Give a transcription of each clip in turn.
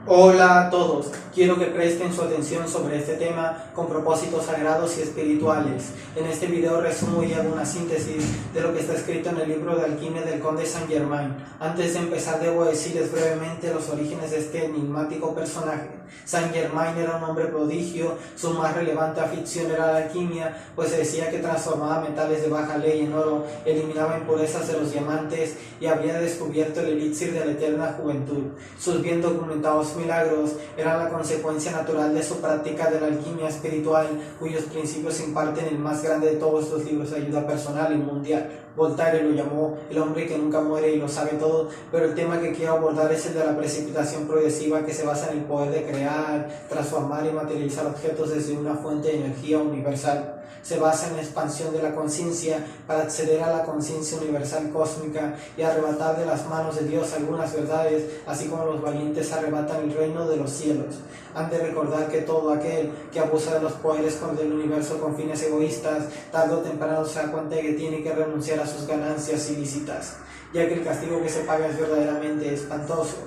Hola a todos, quiero que presten su atención sobre este tema con propósitos sagrados y espirituales. En este video resumo y hago una síntesis de lo que está escrito en el libro de alquimia del conde Saint-Germain. Antes de empezar debo decirles brevemente los orígenes de este enigmático personaje. Saint-Germain era un hombre prodigio, su más relevante afición era la alquimia, pues se decía que transformaba metales de baja ley en oro, eliminaba impurezas de los diamantes y había descubierto el elixir de la eterna juventud. Sus bien documentados milagros eran la consecuencia natural de su práctica de la alquimia espiritual, cuyos principios se imparten en el más grande de todos los libros de ayuda personal y mundial. Voltaire lo llamó el hombre que nunca muere y lo sabe todo, pero el tema que quiero abordar es el de la precipitación progresiva, que se basa en el poder de crear, transformar y materializar objetos desde una fuente de energía universal. Se basa en la expansión de la conciencia para acceder a la conciencia universal cósmica y arrebatar de las manos de Dios algunas verdades, así como los valientes arrebatan el reino de los cielos. Han de recordar que todo aquel que abusa de los poderes del universo con fines egoístas, tarde o temprano se da cuenta de que tiene que renunciar a sus ganancias ilícitas, ya que el castigo que se paga es verdaderamente espantoso.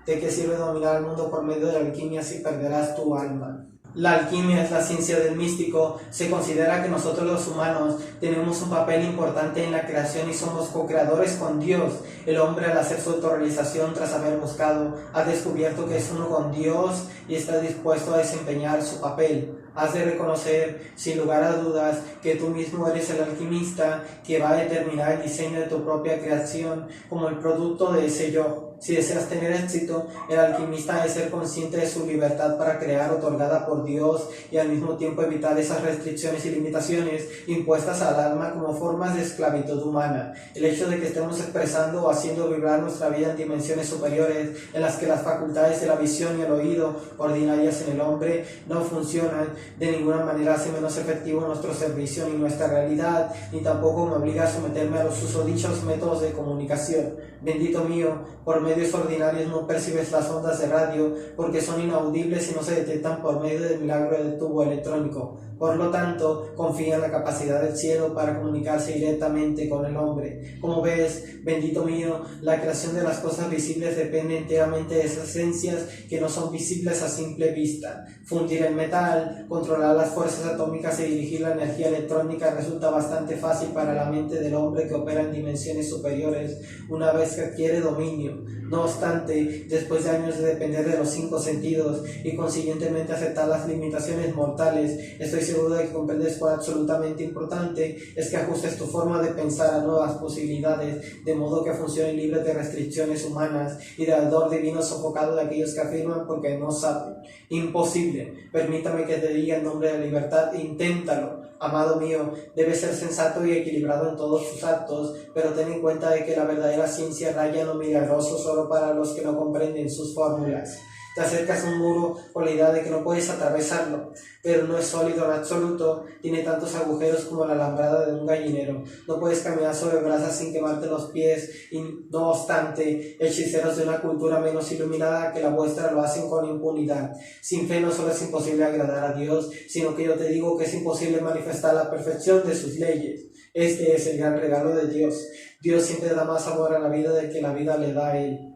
¿De qué sirve dominar el mundo por medio de la alquimia si perderás tu alma? La alquimia es la ciencia del místico. Se considera que nosotros los humanos tenemos un papel importante en la creación y somos co-creadores con Dios. El hombre, al hacer su autorrealización tras haber buscado, ha descubierto que es uno con Dios y está dispuesto a desempeñar su papel. Has de reconocer, sin lugar a dudas, que tú mismo eres el alquimista que va a determinar el diseño de tu propia creación como el producto de ese yo. Si deseas tener éxito, el alquimista debe ser consciente de su libertad para crear, otorgada por Dios, y al mismo tiempo evitar esas restricciones y limitaciones impuestas al alma como formas de esclavitud humana. El hecho de que estemos expresando o haciendo vibrar nuestra vida en dimensiones superiores, en las que las facultades de la visión y el oído, ordinarias en el hombre, no funcionan, de ninguna manera hace menos efectivo nuestro servicio ni nuestra realidad, ni tampoco me obliga a someterme a los susodichos métodos de comunicación. Bendito mío, por medios ordinarios no percibes las ondas de radio, porque son inaudibles y no se detectan por medio del milagro del tubo electrónico. Por lo tanto, confía en la capacidad del cielo para comunicarse directamente con el hombre. Como ves, bendito mío, la creación de las cosas visibles depende enteramente de esas esencias que no son visibles a simple vista. Fundir el metal, controlar las fuerzas atómicas y dirigir la energía electrónica resulta bastante fácil para la mente del hombre que opera en dimensiones superiores, una vez que adquiere dominio. No obstante, después de años de depender de los 5 sentidos y consiguientemente aceptar las limitaciones mortales, estoy seguro de que comprendes cuán absolutamente importante es que ajustes tu forma de pensar a nuevas posibilidades, de modo que funcione libre de restricciones humanas y de ardor divino sofocado de aquellos que afirman porque no saben. Imposible. Permítame que te diga en nombre de la libertad, inténtalo. Amado mío, debes ser sensato y equilibrado en todos tus actos, pero ten en cuenta de que la verdadera ciencia raya en lo milagroso solo para los que no comprenden sus fórmulas. Te acercas a un muro con la idea de que no puedes atravesarlo, pero no es sólido en absoluto, tiene tantos agujeros como la alambrada de un gallinero. No puedes caminar sobre brasas sin quemarte los pies, y no obstante, hechiceros de una cultura menos iluminada que la vuestra lo hacen con impunidad. Sin fe no solo es imposible agradar a Dios, sino que yo te digo que es imposible manifestar la perfección de sus leyes. Este es el gran regalo de Dios. Dios siempre da más amor a la vida del que la vida le da a Él.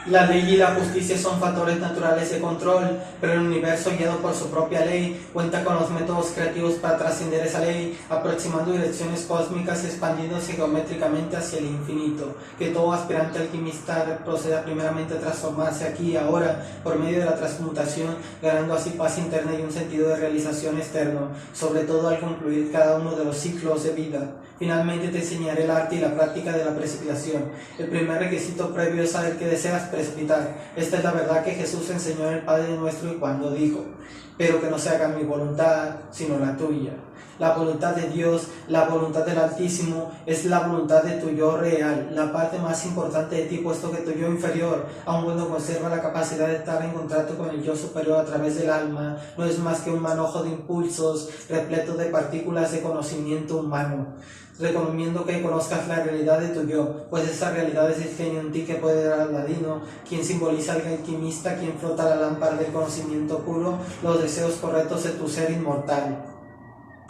La ley y la justicia son factores naturales de control, pero el universo, guiado por su propia ley, cuenta con los métodos creativos para trascender esa ley, aproximando direcciones cósmicas y expandiéndose geométricamente hacia el infinito. Que todo aspirante alquimista proceda primeramente a transformarse aquí y ahora, por medio de la transmutación, ganando así paz interna y un sentido de realización externo, sobre todo al concluir cada uno de los ciclos de vida. Finalmente te enseñaré el arte y la práctica de la precipitación. El primer requisito previo es saber que deseas precipitar. Esta es la verdad que Jesús enseñó en el Padre Nuestro y cuando dijo: pero que no se haga mi voluntad, sino la tuya. La voluntad de Dios, la voluntad del Altísimo, es la voluntad de tu yo real, la parte más importante de ti, puesto que tu yo inferior, aun cuando conserva la capacidad de estar en contacto con el yo superior a través del alma, no es más que un manojo de impulsos repleto de partículas de conocimiento humano. Recomiendo que conozcas la realidad de tu yo, pues esa realidad es el genio en ti que puede dar al ladino, quien simboliza al alquimista, quien frota la lámpara del conocimiento puro, los deseos correctos de tu ser inmortal.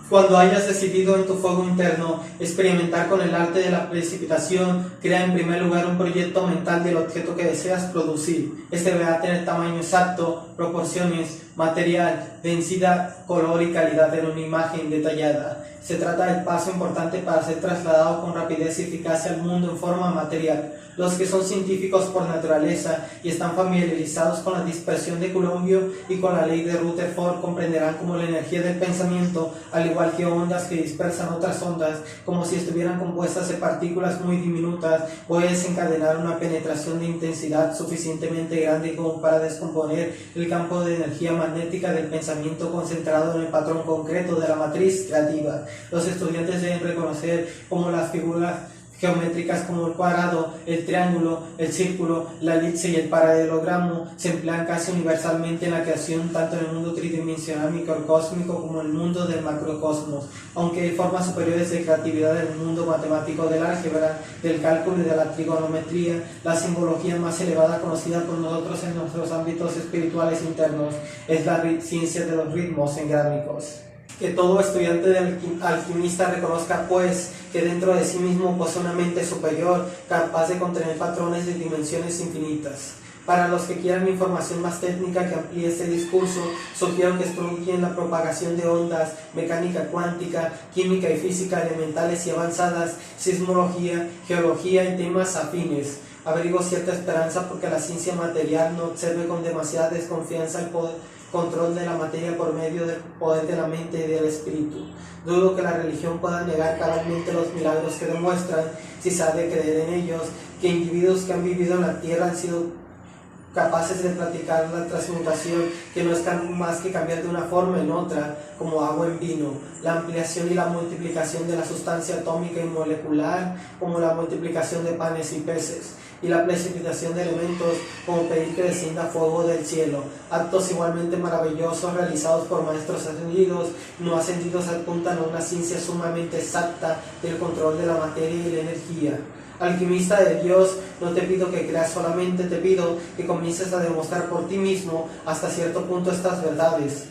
Cuando hayas decidido en tu fuego interno experimentar con el arte de la precipitación, crea en primer lugar un proyecto mental del objeto que deseas producir. Este deberá tener tamaño exacto, proporciones, material, densidad, color y calidad en una imagen detallada. Se trata del paso importante para ser trasladado con rapidez y eficacia al mundo en forma material. Los que son científicos por naturaleza y están familiarizados con la dispersión de Coulomb y con la ley de Rutherford comprenderán cómo la energía del pensamiento, al igual que ondas que dispersan otras ondas, como si estuvieran compuestas de partículas muy diminutas, puede desencadenar una penetración de intensidad suficientemente grande como para descomponer el campo de energía magnética del pensamiento concentrado en el patrón concreto de la matriz creativa. Los estudiantes deben reconocer cómo las figuras geométricas como el cuadrado, el triángulo, el círculo, la elipse y el paralelogramo se emplean casi universalmente en la creación tanto en el mundo tridimensional microcósmico como en el mundo del macrocosmos, aunque hay formas superiores de creatividad en el mundo matemático del álgebra, del cálculo y de la trigonometría. La simbología más elevada conocida por nosotros en nuestros ámbitos espirituales internos es la ciencia de los ritmos engrámicos. Que todo estudiante de alquimista reconozca, pues, que dentro de sí mismo posee una mente superior, capaz de contener patrones de dimensiones infinitas. Para los que quieran información más técnica que amplíe este discurso, sugiero que estudien la propagación de ondas, mecánica cuántica, química y física elementales y avanzadas, sismología, geología y temas afines. Abrigo cierta esperanza porque la ciencia material no observe con demasiada desconfianza el control de la materia por medio del poder de la mente y del espíritu. Dudo que la religión pueda negar cabalmente los milagros que demuestran, si sabe creer en ellos, que individuos que han vivido en la tierra han sido capaces de practicar la transmutación, que no es más que cambiar de una forma en otra, como agua en vino, la ampliación y la multiplicación de la sustancia atómica y molecular, como la multiplicación de panes y peces, y la precipitación de elementos, como pedir que descienda fuego del cielo. Actos igualmente maravillosos realizados por maestros ascendidos, no ascendidos, apuntan a una ciencia sumamente exacta del control de la materia y la energía. Alquimista de Dios, no te pido que creas solamente, te pido que comiences a demostrar por ti mismo hasta cierto punto estas verdades.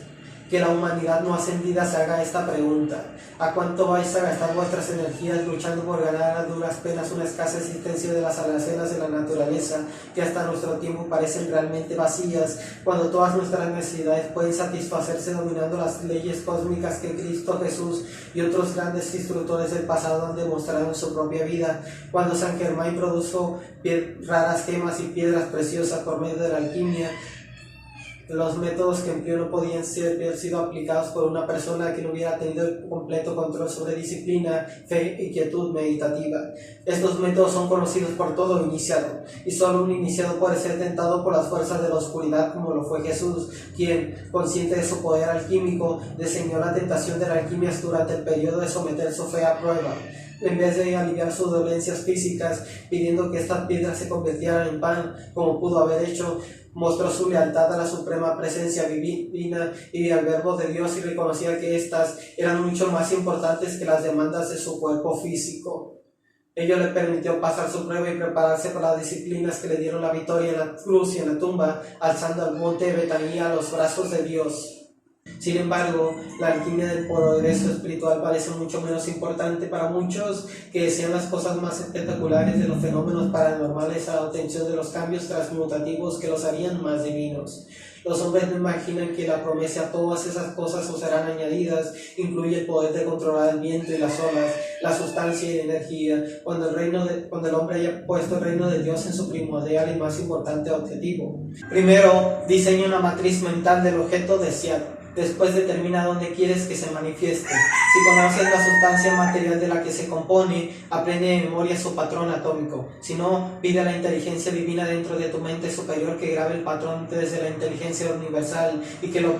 Que la humanidad no ascendida se haga esta pregunta: ¿a cuánto vais a gastar vuestras energías luchando por ganar a duras penas una escasa existencia de las alacenas de la naturaleza, que hasta nuestro tiempo parecen realmente vacías, cuando todas nuestras necesidades pueden satisfacerse dominando las leyes cósmicas que Cristo Jesús y otros grandes instructores del pasado han demostrado en su propia vida? Cuando San Germain produjo raras gemas y piedras preciosas por medio de la alquimia, los métodos que empleó no podían haber sido aplicados por una persona que no hubiera tenido el completo control sobre disciplina, fe y quietud meditativa. Estos métodos son conocidos por todo iniciado, y solo un iniciado puede ser tentado por las fuerzas de la oscuridad, como lo fue Jesús, quien, consciente de su poder alquímico, diseñó la tentación de la alquimia durante el periodo de someter su fe a prueba. En vez de aliviar sus dolencias físicas, pidiendo que estas piedras se convirtieran en pan, como pudo haber hecho, mostró su lealtad a la suprema presencia divina y al verbo de Dios, y reconocía que éstas eran mucho más importantes que las demandas de su cuerpo físico. Ello le permitió pasar su prueba y prepararse para las disciplinas que le dieron la victoria en la cruz y en la tumba, alzando al monte de Betanía a los brazos de Dios. Sin embargo, la alquimia del progreso espiritual parece mucho menos importante para muchos que desean las cosas más espectaculares de los fenómenos paranormales a la obtención de los cambios transmutativos que los harían más divinos. Los hombres no imaginan que la promesa a todas esas cosas os serán añadidas incluye el poder de controlar el viento y las olas, la sustancia y la energía, cuando el hombre haya puesto el reino de Dios en su primordial y más importante objetivo. Primero, diseña una matriz mental del objeto deseado. Después determina dónde quieres que se manifieste. Si conoces la sustancia material de la que se compone, aprende de memoria su patrón atómico. Si no, pide a la inteligencia divina dentro de tu mente superior que grabe el patrón desde la inteligencia universal y que lo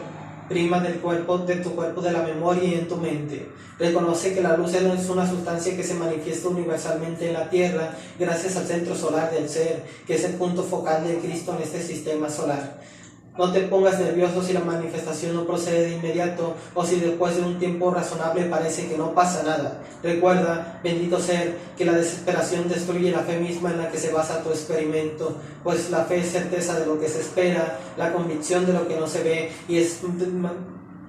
prima de tu cuerpo de la memoria y en tu mente. Reconoce que la luz es una sustancia que se manifiesta universalmente en la Tierra gracias al centro solar del ser, que es el punto focal de Cristo en este sistema solar. No te pongas nervioso si la manifestación no procede de inmediato o si después de un tiempo razonable parece que no pasa nada. Recuerda, bendito ser, que la desesperación destruye la fe misma en la que se basa tu experimento, pues la fe es certeza de lo que se espera, la convicción de lo que no se ve y es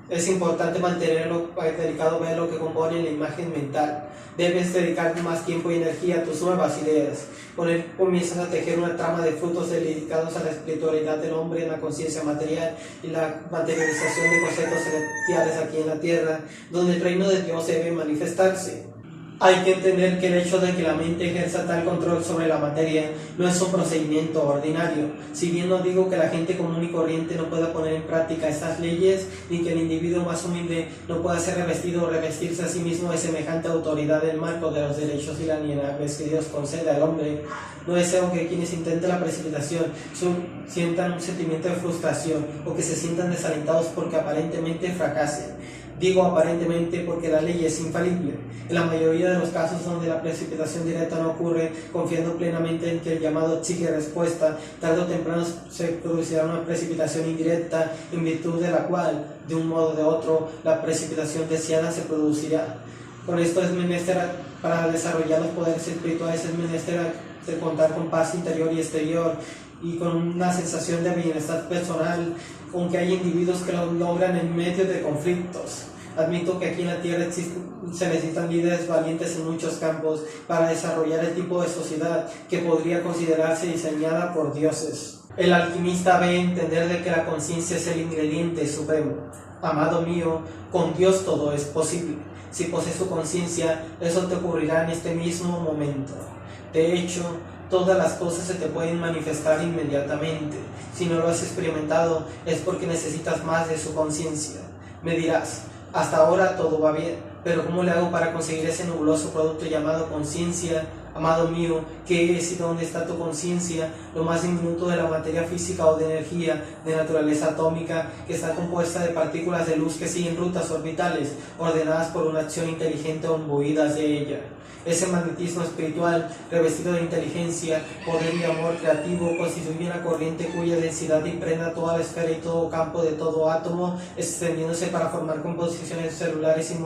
Es importante mantenerlo delicado, ver lo que compone la imagen mental. Debes dedicar más tiempo y energía a tus nuevas ideas. Con él comienzas a tejer una trama de frutos dedicados a la espiritualidad del hombre en la conciencia material y la materialización de conceptos celestiales aquí en la tierra, donde el reino de Dios debe manifestarse. Hay que entender que el hecho de que la mente ejerza tal control sobre la materia no es un procedimiento ordinario. Si bien no digo que la gente común y corriente no pueda poner en práctica estas leyes, ni que el individuo más humilde no pueda ser revestido o revestirse a sí mismo de semejante autoridad del marco de los derechos y la niñez que Dios concede al hombre, no deseo que quienes intenten la precipitación sientan un sentimiento de frustración o que se sientan desalentados porque aparentemente fracasen. Digo aparentemente porque la ley es infalible. En la mayoría de los casos donde la precipitación directa no ocurre, confiando plenamente en que el llamado exige respuesta, tarde o temprano se producirá una precipitación indirecta, en virtud de la cual, de un modo o de otro, la precipitación deseada se producirá. Con esto es menester, para desarrollar los poderes espirituales, es menester de contar con paz interior y exterior, y con una sensación de bienestar personal, aunque hay individuos que lo logran en medio de conflictos. Admito que aquí en la Tierra se necesitan líderes valientes en muchos campos para desarrollar el tipo de sociedad que podría considerarse diseñada por dioses. El alquimista ve entender de que la conciencia es el ingrediente supremo. Amado mío, con Dios todo es posible. Si posees su conciencia, eso te ocurrirá en este mismo momento. De hecho, todas las cosas se te pueden manifestar inmediatamente. Si no lo has experimentado, es porque necesitas más de su conciencia. Me dirás, hasta ahora todo va bien, pero ¿cómo le hago para conseguir ese nebuloso producto llamado conciencia? Amado mío, ¿qué es y dónde está tu conciencia? Lo más diminuto de la materia física o de energía de naturaleza atómica, que está compuesta de partículas de luz que siguen rutas orbitales, ordenadas por una acción inteligente o imbuidas de ella. Ese magnetismo espiritual, revestido de inteligencia, poder y amor creativo, constituye una corriente cuya densidad impregna toda la esfera y todo campo de todo átomo, extendiéndose para formar composiciones celulares y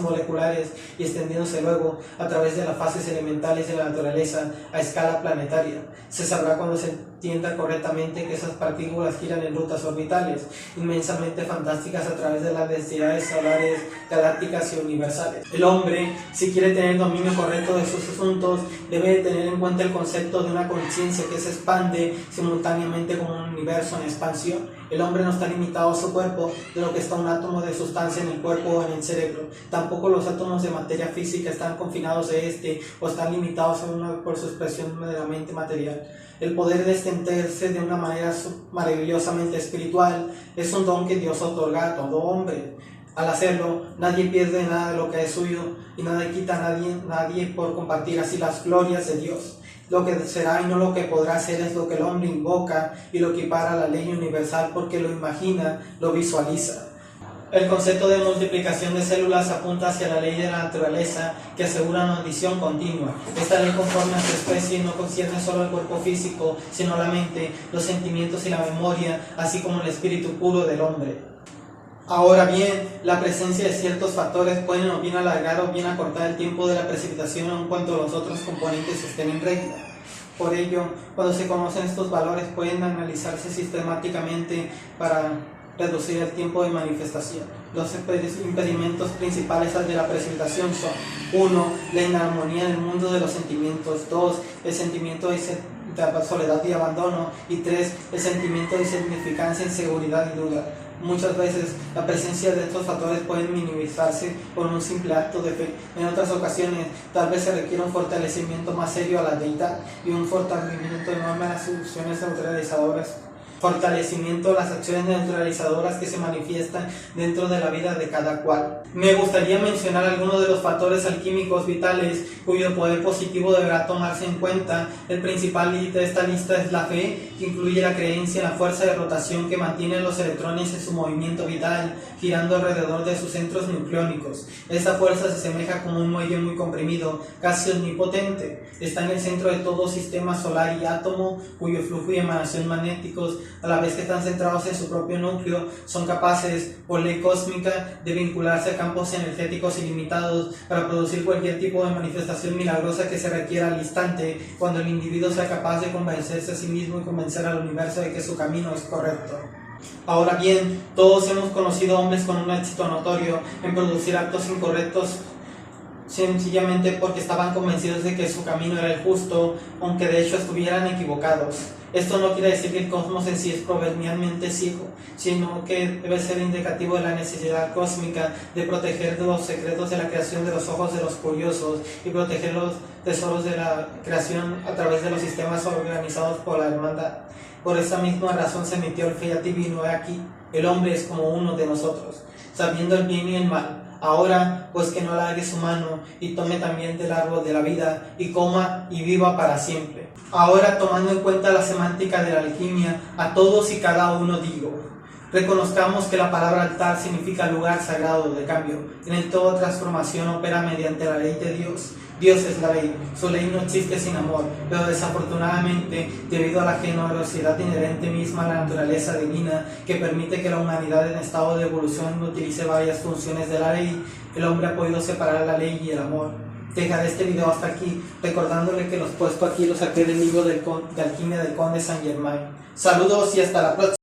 moleculares, y extendiéndose luego a través de las fases elementales de la naturaleza a escala planetaria. Se sabrá cuando se entienda correctamente que esas partículas giran en rutas orbitales inmensamente fantásticas a través de las densidades solares, galácticas y universales. El hombre, si quiere tener dominio correcto de sus asuntos, debe tener en cuenta el concepto de una conciencia que se expande simultáneamente como un universo en expansión. El hombre no está limitado a su cuerpo, de lo que está un átomo de sustancia en el cuerpo o en el cerebro. Tampoco los átomos de materia física están confinados de este o están limitados por su expresión meramente material. El poder de extenderse de una manera maravillosamente espiritual es un don que Dios otorga a todo hombre. Al hacerlo, nadie pierde nada de lo que es suyo y nadie quita a nadie por compartir así las glorias de Dios. Lo que será y no lo que podrá ser es lo que el hombre invoca y lo equipara a la ley universal porque lo imagina, lo visualiza. El concepto de multiplicación de células apunta hacia la ley de la naturaleza que asegura una adición continua. Esta ley conforme a su especie no concierne solo el cuerpo físico, sino la mente, los sentimientos y la memoria, así como el espíritu puro del hombre. Ahora bien, la presencia de ciertos factores pueden o bien alargar o bien acortar el tiempo de la precipitación aun cuando los otros componentes estén en regla. Por ello, cuando se conocen estos valores pueden analizarse sistemáticamente para reducir el tiempo de manifestación. Los impedimentos principales de la precipitación son: 1. La inarmonía en el mundo de los sentimientos; 2. El sentimiento de soledad y abandono; y 3. El sentimiento de insignificancia, inseguridad y duda. Muchas veces la presencia de estos factores puede minimizarse con un simple acto de fe. En otras ocasiones, tal vez se requiere un fortalecimiento más serio a la deidad y un fortalecimiento enorme a las soluciones neutralizadoras. Fortalecimiento de las acciones neutralizadoras que se manifiestan dentro de la vida de cada cual. Me gustaría mencionar algunos de los factores alquímicos vitales cuyo poder positivo deberá tomarse en cuenta. El principal de esta lista es la fe, que incluye la creencia en la fuerza de rotación que mantiene los electrones en su movimiento vital, girando alrededor de sus centros nucleónicos. Esta fuerza se asemeja como un muelle muy comprimido, casi omnipotente. Está en el centro de todo sistema solar y átomo, cuyo flujo y emanación magnéticos, a la vez que están centrados en su propio núcleo, son capaces, por ley cósmica, de vincularse a campos energéticos ilimitados para producir cualquier tipo de manifestación milagrosa que se requiera al instante, cuando el individuo sea capaz de convencerse a sí mismo y convencer al universo de que su camino es correcto. Ahora bien, todos hemos conocido hombres con un éxito notorio en producir actos incorrectos sencillamente porque estaban convencidos de que su camino era el justo, aunque de hecho estuvieran equivocados. Esto no quiere decir que el cosmos en sí es proverbialmente ciego, sino que debe ser indicativo de la necesidad cósmica de proteger los secretos de la creación de los ojos de los curiosos y proteger los tesoros de la creación a través de los sistemas organizados por la hermandad. Por esa misma razón se emitió el fiat divino: aquí, el hombre es como uno de nosotros, sabiendo el bien y el mal. Ahora, pues que no alargue su mano y tome también del árbol de la vida y coma y viva para siempre. Ahora, tomando en cuenta la semántica de la alquimia, a todos y cada uno digo: reconozcamos que la palabra altar significa lugar sagrado de cambio. En el toda transformación opera mediante la ley de Dios. Dios es la ley, su ley no existe sin amor, pero desafortunadamente, debido a la generosidad inherente misma a la naturaleza divina, que permite que la humanidad en estado de evolución utilice varias funciones de la ley, el hombre ha podido separar la ley y el amor. Dejaré este video hasta aquí, recordándole que los puesto aquí los saqué del libro de alquimia del Conde Saint Germain. Saludos y hasta la próxima.